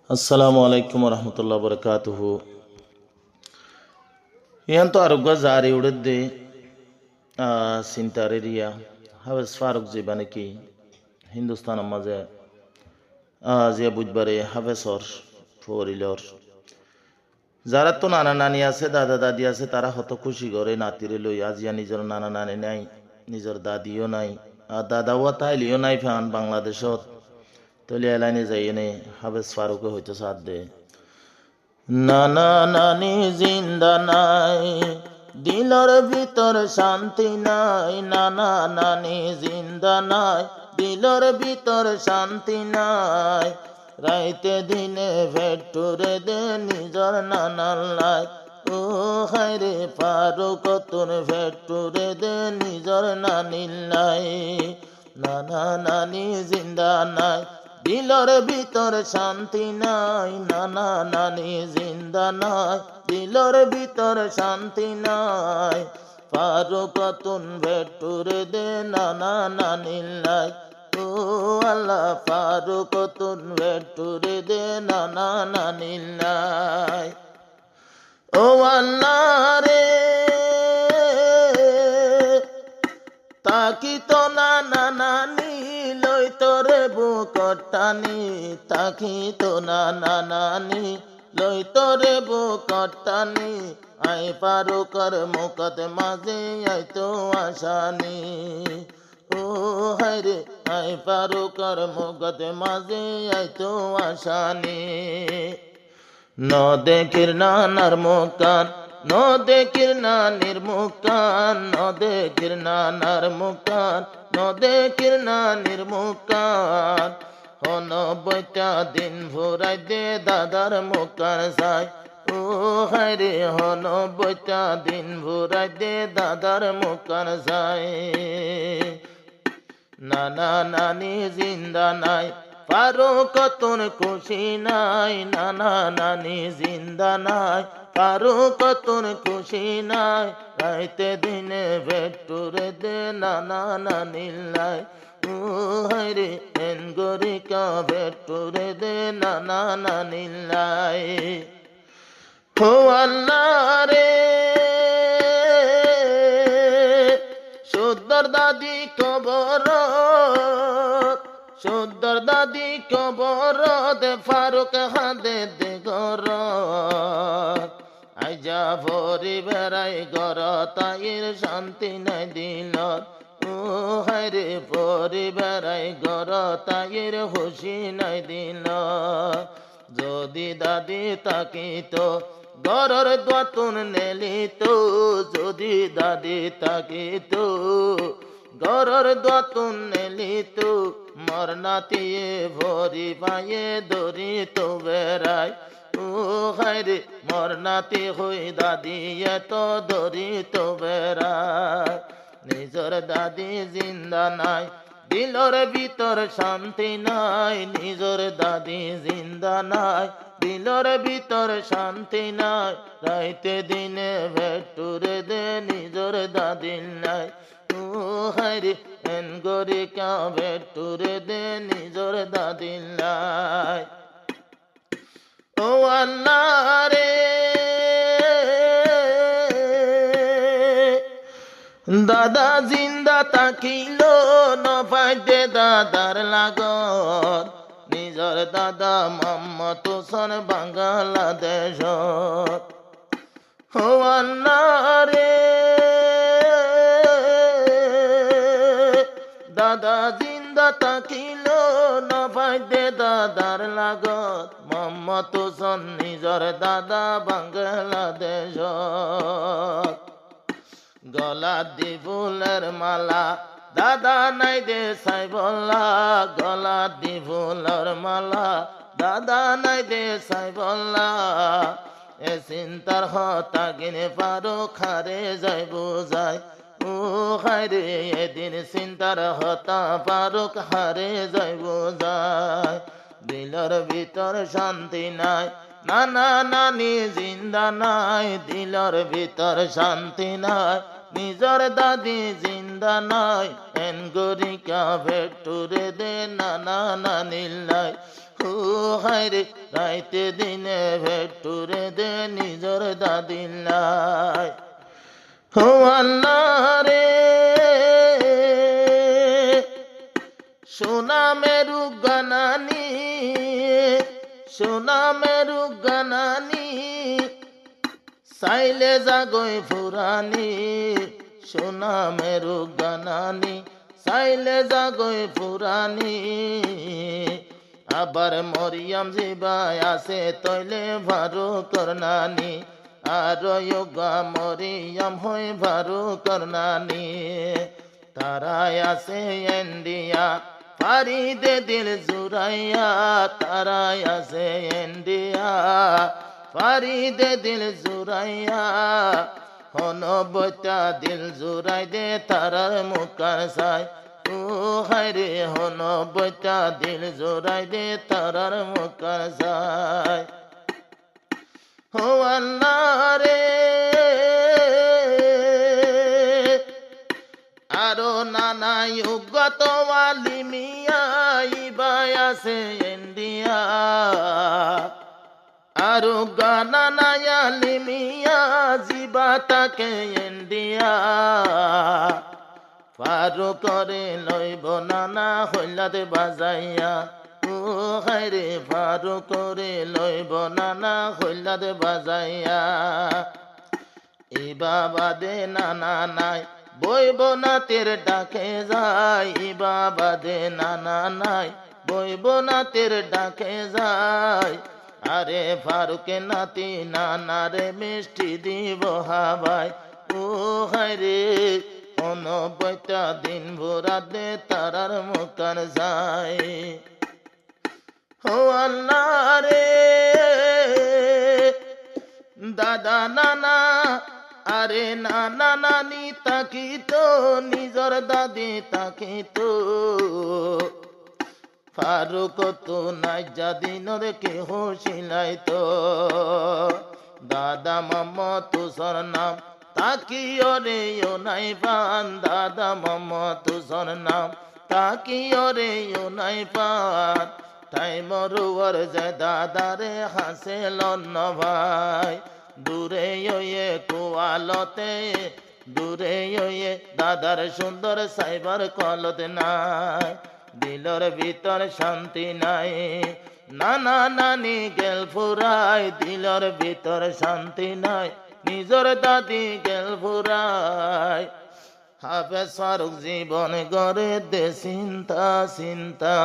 Assalamu alaikum warahmatullahi wabarakatuh. Yanto arugga zari udde sintareria Haves Faruk Zibaneki Hindustan maze Zia বুধবারে হাফেসর ফরিলর যারা তো নানা নানি আছে দাদা দাদি আছে তারা হত খুশি করে নাতিরে লই আজিয়া নিজের নানা নানি নাই নিজের দাদিও নাই আর দাদাও তাইলিও নাই ফান বাংলাদেশত তলি এলাইনে যাইনে হাফেজ ফারুকে হইতো সাথ দে নানা নানি জিন্দা নাই দিলর ভিতর শান্তি নাই নানা নানি জিন্দা নাই দিলর ভিতর শান্তি নাই রাইতে দিনে ভেটুরে দে নিজর নানার লাই ও হায়রে ফারুক তোর ভেটুরে দে নিজর নানির লাই নানা নানি জিন্দা নাই দিলর ভিতর শান্তি নাই নানা নানি জিন্দা নাই দিলর ভিতর শান্তি নাই ফারুক তুন ভেটুরে দে নানা নানির লাই ও আল্লাহ ফারুক তুন ভেটুরে দে নানা নানির লাই ও আল্লাহ রে তাকি তো নানা নানি লই তোরে বুকটানি তাকি তো নানা নানি লই তোরে বুকটানি আই ফারুকর মুকত মাঝে আই তো আসানি ও হায়রে আই ফারুকর মুকত মাঝে আই তো আসানি ন দেখির নানার মুকান ন দেখির নানির মুকান ন দেখির নানার মুকান ন দেখির নানির মুকান হন বইটা দিন ভোরাই দে দাদার মুকার যাই ও হায়রে হন বইটা দিন ভোরাই দে দাদার মুকার যাই নানা নানি জিন্দা নাই ফারুক তোর খুশি নাই নানা নানি জিন্দা নাই ফারুক তোর খুশি নাই রাইতে দিনে ভেটুরে দে নানা নানির লাই ও হায়রে এন গরিকা ভেটুরে দে নানা নানির লাই ও আল্লাহ রে সুন্দর দাদি কবর সুন্দর দাদি কবর দে ফারুক হাদে দে গর আইজা ভরি বেড়াই গর তাইর শান্তি নাই দিল ও হায়রে ভরি বেড়াই গর তাইর খুশি নাই দিল যদি দাদি তাকিত গরর দোয়াতুন নেলিত যদি দাদি তাকিত গরর দোয়াতুন নেলিত মরনাতিয়ে ভরি পায়ে দরি তো বেড়াই ও হায়রে মরনাতি হই দাদি এত দরি তো বেড়াই নিজর দাদি জিন্দা নাই দিলর ভিতর শান্তি নাই নিজর দাদি জিন্দা নাই দিলর ভিতর শান্তি নাই রাইতে দিনে ভেটুরে দে নিজর দাদির নাই ও হায়রে এন গরিকা ভেটুরে দে নিজর দাদির লাই ও আল্লাহ রে দাদা জিন্দা তাকিল নফাইতে দাদার লাগত নিজর দাদা মোহাম্মদ হোসেন বাংলাদেশ ও আল্লাহ রে দাদা জিন্দা তাকিল নফাইতে দাদার লাগত মোহাম্মদ হোসেন নিজর দাদা বাংলাদেশ গলা দি ফুলের মালা দাদা নাই দে সাই বল্লা গলা দি ফুলের মালা দাদা নাই দে সাই বল্লা এ চিন্তার হতা গিনে পারো খারে যাই বুঝাই ও হায়রে এদিন চিন্তার হতা পারো হারে যাই বুঝাই দিলর ভিতর শান্তি নাই নানা নানি জিন্দা নাই দিলর ভিতর শান্তি নাই নিজর দাদি জিন্দা নাই এন গরিকা ভেটুরে দে নানা নানির লাই ও ও হায়রে রাইতে দিনে ভেটুরে দে নিজর দাদিল্লাই ও আল্লাহ রে সোনা মেরু গানানি সোনা মেরু গানানি সাইলে জাগই ফুরানি সোনা মেরু গানানি সাইলে জাগই ফুরানি আবার মরিয়াম জিবাই আছে তৈলে ভারু করনানি আর যোগা মরিয়াম হই ভারু করনানি তারাই আছে ইন্ডিয়া পারি দে দিল জুরাইয়া তারাই আছে ইন্ডিয়া পারি দে দিল জুরাইয়া হন বইটা দিল জুরাই দে তারার মুখার সাই ও হায়রে হন বইটা দিল জুরাই দে তারার মুখার সাই ও আল্লাহ রে আরো নানা যুগত আলিমিয়া ইবাই আছে ইন্ডিয়া আরো গানা নায়া লিমিয়া জিবা তাকে ইন্ডিয়া পারো করে লইব নানা হইলাতে বাজাইয়া ও হায়রে পারো করে লইব নানা হইলাতে বাজাইয়া এই বাবা দে নানা নাই বইব না তের ডাকে যাই বাবা দে নানা নাই বইব না তের ডাকে যাই আরে ফারুকে নাতি নানা রে মিষ্টি দিব হাবাই ও হায়রে অনবইটা দিন ভরা দে তারার মুখার যাই ও আল্লাহ রে দাদা নানা আরে নানা নানি তাকিত নিজর দাদি তাকিত ফারুক তো নাই যাদিনর কেহ শিলাইতো দাদা মাম্মা তুষর নাম তাকিও রে ও নাই পান দাদা মাম্মা তুষর নাম তাকিও রে ও নাই পান টাইম রুয়ার যায় দাদা রে হাসে লন্ন ভাই দূরে ওয়ে কুয়ালতে দূরে ওয়ে দাদার সুন্দর সাইবার কলতে নাই দিলর ভিতর শান্তি নাই নানা নানি গেল ফুরাই দিলর ভিতর শান্তি নাই নিজর দাদি গেল ফুরাই হাফেজ ফারুক জীবন গড়ে দে চিন্তা চিন্তা